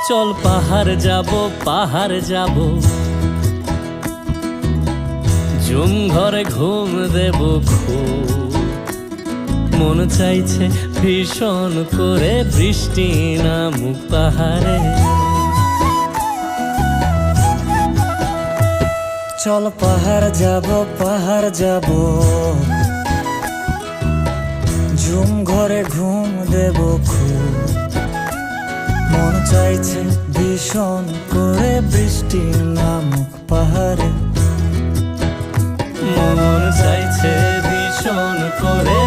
চল পাহাড় যাব ঝুম ঘরে ঘুম দেব খুব। মন চাইছে ভীষণ করে বৃষ্টি নামুক পাহাড়ে। চল পাহাড় যাব ঝুম ঘরে ঘুম দেব খুব। মন চাইছে ভীষণ করে বৃষ্টি নামুক পাহাড়ে। মন চাইছে ভীষণ করে